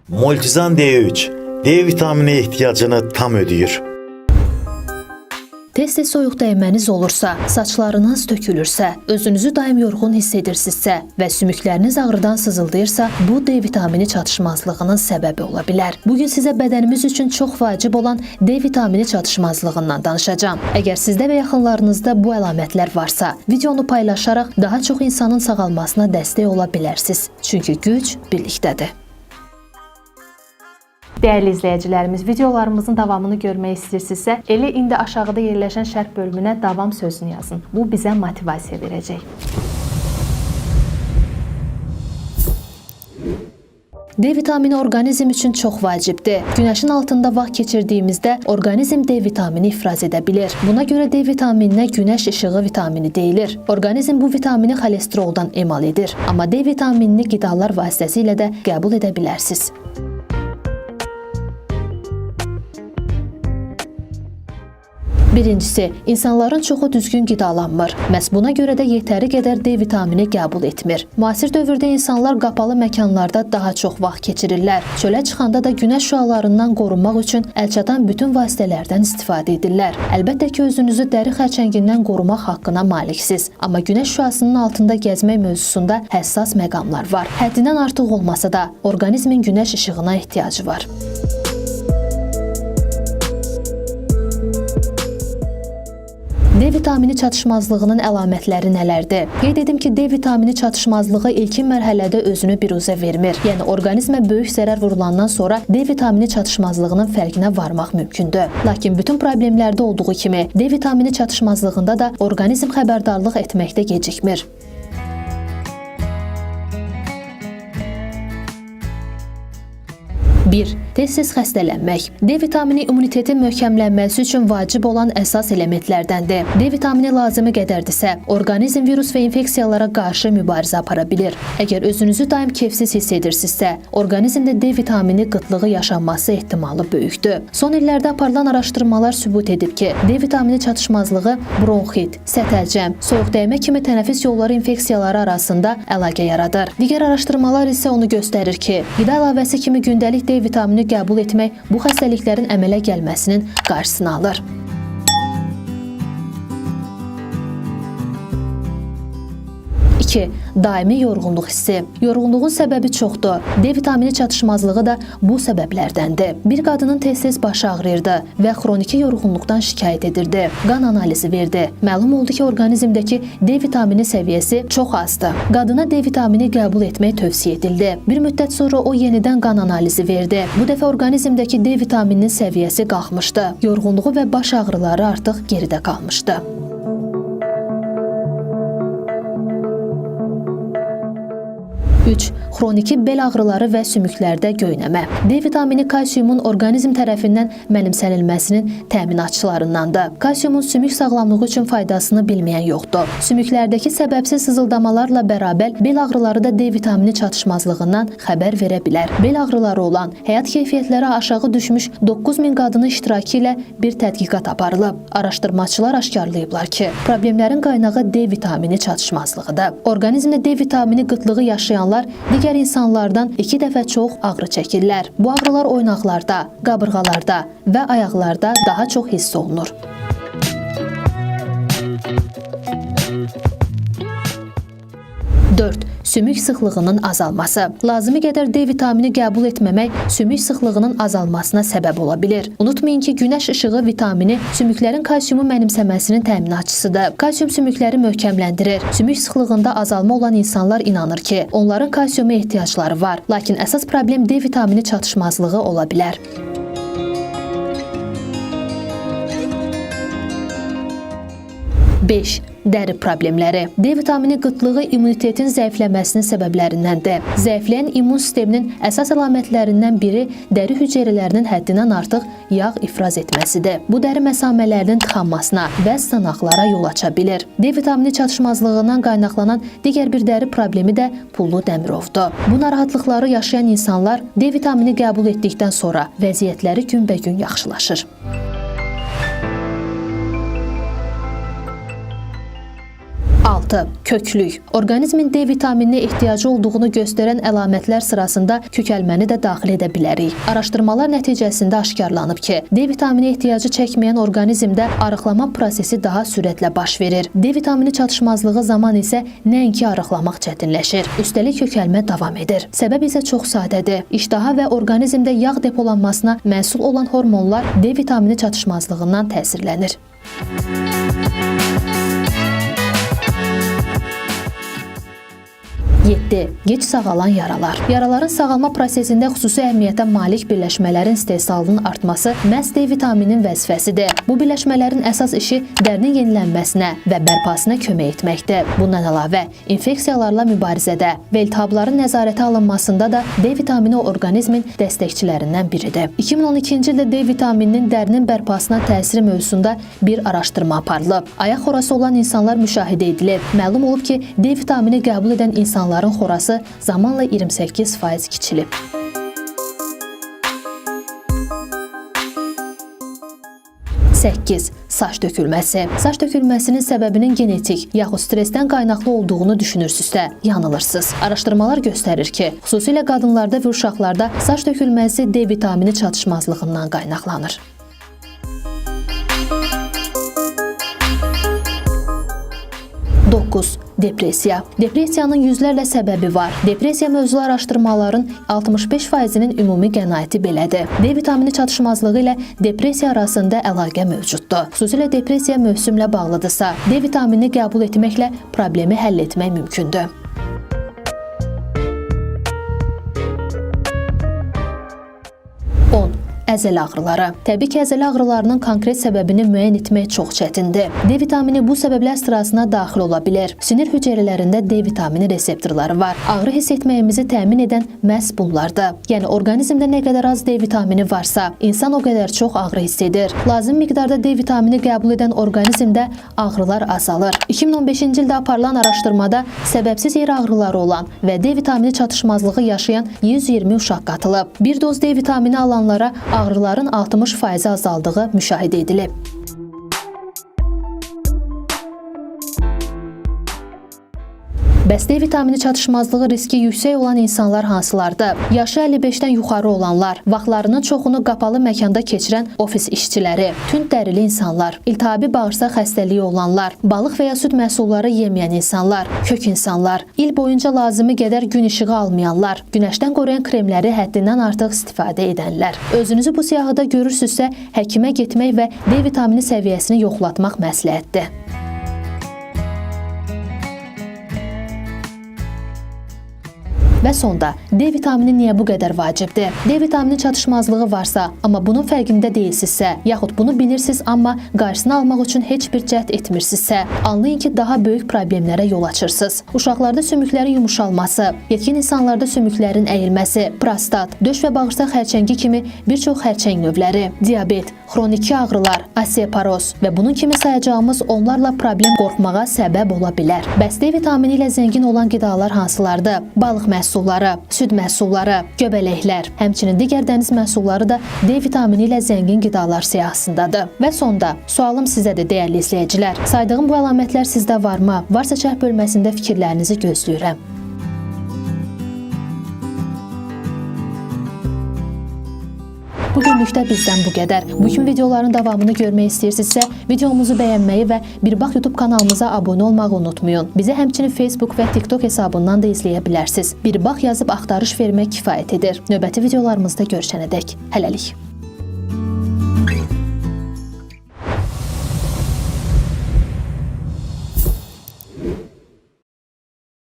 Multizan D3 D vitamini ehtiyacını tam ödəyir. Tez-tez soyuq dəymeniz olursa, saçlarınız tökülürsə, özünüzü daim yorğun hiss edirsinizsə və sümükləriniz ağrıdan sızıldayırsa, bu D vitamini çatışmazlığının səbəbi ola bilər. Bugün sizə bədənimiz üçün çox vacib olan D vitamini çatışmazlığından danışacağım. Əgər sizdə və yaxınlarınızda bu əlamətlər varsa, videonu paylaşaraq daha çox insanın sağalmasına dəstək ola bilərsiniz. Çünki güc birlikdədir. Dəyərli izləyicilərimiz, videolarımızın davamını görmək istəyirsinizsə, elə indi aşağıda yerləşən şərh bölümünə davam sözünü yazın. Bu bizə motivasiya verəcək. D vitamini orqanizm üçün çox vacibdir. Günəşin altında vaxt keçirdiyimizdə orqanizm D vitamini ifraz edə bilir. Buna görə D vitamininə günəş işığı vitamini deyilir. Orqanizm bu vitamini xolesteroldan emal edir. Amma D vitaminini qidalar vasitəsilə də qəbul edə bilərsiniz. Birincisi, insanların çoxu düzgün qidalanmır. Məhz buna görə də yetəri qədər D vitamini qəbul etmir. Müasir dövrdə insanlar qapalı məkanlarda daha çox vaxt keçirirlər. Çölə çıxanda da günəş şüalarından qorunmaq üçün əlçatan bütün vasitələrdən istifadə edirlər. Əlbəttə ki, özünüzü dəri xərçəngindən qorumaq haqqına maliksiniz. Amma günəş şüasının altında gəzmək mövzusunda həssas məqamlar var. Həddindən artıq olmasa da, orqanizmin günəş işığına ehtiyacı var. D vitamini çatışmazlığının əlamətləri nələrdir? Qeyd edim ki, D vitamini çatışmazlığı ilkin mərhələdə özünü biruzə vermir. Yəni, orqanizmə böyük zərər vurulandan sonra D vitamini çatışmazlığının fərqinə varmaq mümkündür. Lakin bütün problemlərdə olduğu kimi, D vitamini çatışmazlığında da orqanizm xəbərdarlıq etməkdə gecikmir. 1. Tez-tez xəstələnmək. D vitamini immunitetin möhkəmlənməsi üçün vacib olan əsas elementlərdəndir. D vitamini lazımi qədərdirsə, orqanizm virus və infeksiyalara qarşı mübarizə apara bilir. Əgər özünüzü daim keyfsiz hiss edirsinizsə, orqanizmdə D vitamini qıtlığı yaşanması ehtimalı böyükdür. Son illərdə aparılan araşdırmalar sübut edib ki, D vitamini çatışmazlığı bronxit, sətəlcəm, soyuq dəymə kimi tənəffüs yolları infeksiyaları arasında əlaqə yaradır. Digər araşdırmalar isə onu göstərir ki, qida əlavəsi kimi gündəlik D vitamini qəbul etmək bu xəstəliklərin əmələ gəlməsinin qarşısını alır. 2. Daimi yorğunluq hissi. Yorğunluğun səbəbi çoxdur. D vitamini çatışmazlığı da bu səbəblərdəndir. Bir qadının tez-tez başı ağrıyırdı və xroniki yorğunluqdan şikayət edirdi. Qan analizi verdi. Məlum oldu ki, orqanizmdəki D vitamini səviyyəsi çox azdır. Qadına D vitamini qəbul etmək tövsiyə edildi. Bir müddət sonra o yenidən qan analizi verdi. Bu dəfə orqanizmdəki D vitamininin səviyyəsi qalxmışdı. Yorğunluğu və baş ağrıları artıq geridə qalmışdı. 3. Xroniki bel ağrıları və sümüklərdə göynəmə. D vitamini kalsiumun orqanizm tərəfindən mənimsənilməsinin təminatçılarındandır. Kalsiumun sümük sağlamlığı üçün faydasını bilməyən yoxdur. Sümüklərdəki səbəbsiz sızıldamalarla bərabər bel ağrıları da D vitamini çatışmazlığından xəbər verə bilər. Bel ağrıları olan, həyat keyfiyyətləri aşağı düşmüş 9000 qadının iştirakı ilə bir tədqiqat aparılıb. Araşdırmaçılar aşkarlayıblar ki, problemlərin qaynağı D vitamini çatışmazlığıdır. Orqanizmdə D vitamini qıtlığı yaşayanlar digər insanlardan 2 dəfə çox ağrı çəkirlər. Bu ağrılar oynaqlarda, qabırğalarda və ayaqlarda daha çox hiss olunur. 4. Sümük sıxlığının azalması. Lazımi qədər D vitamini qəbul etməmək sümük sıxlığının azalmasına səbəb ola bilir. Unutmayın ki, günəş işığı vitamini sümüklərin kalsiumu mənimsəməsinin təminatçısıdır. Kalsium sümükləri möhkəmləndirir. Sümük sıxlığında azalma olan insanlar inanır ki, onların kalsiuma ehtiyacları var. Lakin əsas problem D vitamini çatışmazlığı ola bilər. 5. Dəri problemləri. D vitamini qıtlığı immunitetin zəifləməsinin səbəblərindəndir. Zəifləyən immun sisteminin əsas əlamətlərindən biri dəri hüceyrələrinin həddindən artıq yağ ifraz etməsidir. Bu dəri məsamələrinin tıxanmasına və sınaqlara yol aça bilir. D vitamini çatışmazlığından qaynaqlanan digər bir dəri problemi də pullu dəmirovdur. Bu narahatlıqları yaşayan insanlar D vitamini qəbul etdikdən sonra vəziyyətləri günbəgün yaxşılaşır. 6. 6. Köklük. Orqanizmin D vitamininə ehtiyacı olduğunu göstərən əlamətlər sırasında kökəlməni də daxil edə bilərik. Araşdırmalar nəticəsində aşkarlanıb ki, D vitamini ehtiyacı çəkməyən orqanizmdə arıqlama prosesi daha sürətlə baş verir. D vitamini çatışmazlığı zaman isə nəinki arıqlamaq çətinləşir. Üstəlik kökəlmə davam edir. Səbəb isə çox sadədir. İştaha və orqanizmdə yağ depolanmasına məsul olan hormonlar D vitamini çatışmazlığından təsirlənir. 7. Gec sağalan yaralar. Yaraların sağalma prosesində xüsusi əhəmiyyətə malik birləşmələrin istehsalının artması məhz D vitamininin vəzifəsidir. Bu birləşmələrin əsas işi dərinin yenilənməsinə və bərpasına kömək etməkdir. Bundan əlavə, infeksiyalarla mübarizədə və iltihabların nəzarətə alınmasında da D vitamini orqanizmin dəstəkçilərindən biridir. 2012-ci ildə D vitamininin dərinin bərpasına təsiri mövzusunda bir araşdırma aparılıb. Ayaq xorası olan insanlar müşahidə edilib. Məlum olub ki, D vitamini qəbul edən insanların xorası zamanla 28% kiçilib. 8. Saç tökülməsi. Saç tökülməsinin səbəbinin genetik yaxud stressdən qaynaqlı olduğunu düşünürsünüzsə, yanılırsınız. Araşdırmalar göstərir ki, xüsusilə qadınlarda və uşaqlarda saç tökülməsi D vitamini çatışmazlığından qaynaqlanır. 9. Depressiya. Depressiyanın yüzlərlə səbəbi var. Depressiya mövzulu araşdırmaların 65%-nin ümumi qənaəti belədir. D vitamini çatışmazlığı ilə depressiya arasında əlaqə mövcuddur. Xüsusilə depressiya mövsümlə bağlıdırsa, D vitaminini qəbul etməklə problemi həll etmək mümkündür. 10. Əzələ ağrıları. Təbii ki, əzələ ağrılarının konkret səbəbini müəyyən etmək çox çətindir. D vitamini bu səbəblər sırasına daxil ola bilər. Sinir hüceyrələrində D vitamini reseptorları var. Ağrı hiss etməyimizi təmin edən məhz bunlardır. Yəni, orqanizmdə nə qədər az D vitamini varsa, insan o qədər çox ağrı hiss edir. Lazım miqdarda D vitamini qəbul edən orqanizmdə ağrılar azalır. 2015-ci ildə aparılan araşdırmada səbəbsiz yer ağrıları olan və D vitamini çatışmazlığı yaşayan 120 uşaq qatılıb. Bir doz D vitamini alanlara ağrıların 60% azaldığı müşahidə edilib. Bəs D vitamini çatışmazlığı riski yüksək olan insanlar hansılardır? Yaşı 55-dən yuxarı olanlar, vaxtlarının çoxunu qapalı məkanda keçirən ofis işçiləri, tünd dərili insanlar, iltihabi bağırsaq xəstəliyi olanlar, balıq və ya süd məhsulları yeməyən insanlar, kök insanlar, il boyunca lazımi qədər gün işığı almayanlar, günəşdən qoruyan kremləri həddindən artıq istifadə edənlər. Özünüzü bu siyahıda görürsünüzsə, həkimə getmək və D vitamini səviyyəsini yoxlatmaq məsləhətdir. Və sonda, D vitamini niyə bu qədər vacibdir? D vitamini çatışmazlığı varsa, amma bunun fərqində deyilsinizsə, yaxud bunu bilirsiniz, amma qarşısını almaq üçün heç bir cəhd etmirsinizsə, anlayın ki, daha böyük problemlərə yol açırsınız. Uşaqlarda sümüklərin yumuşalması, yetkin insanlarda sümüklərin əyilməsi, prostat, döş və bağırsaq xərçəngi kimi bir çox xərçəng növləri, diabet, xroniki ağrılar, osteoporoz və bunun kimi sayacağımız onlarla problem qorxmağa səbəb ola bilər. Bəs D vitamini ilə zəngin olan qidalar hansılardır? Balıq məhsulları, süd məhsulları, göbələklər, həmçinin digər dəniz məhsulları da D vitamini ilə zəngin qidalar siyahısındadır. Və sonda, sualım sizədir, dəyərli izləyicilər. Saydığım bu əlamətlər sizdə varmı? Varsa şərh bölməsində fikirlərinizi gözləyirəm. Bugünlükdə bizdən bu qədər. Bu kimi videoların davamını görmək istəyirsinizsə, videomuzu bəyənməyi və Bir Bax YouTube kanalımıza abunə olmağı unutmayın. Bizi həmçinin Facebook və TikTok hesabından da izləyə bilərsiniz. Bir Bax yazıb axtarış vermək kifayət edir. Növbəti videolarımızda görüşənədək. Hələlik.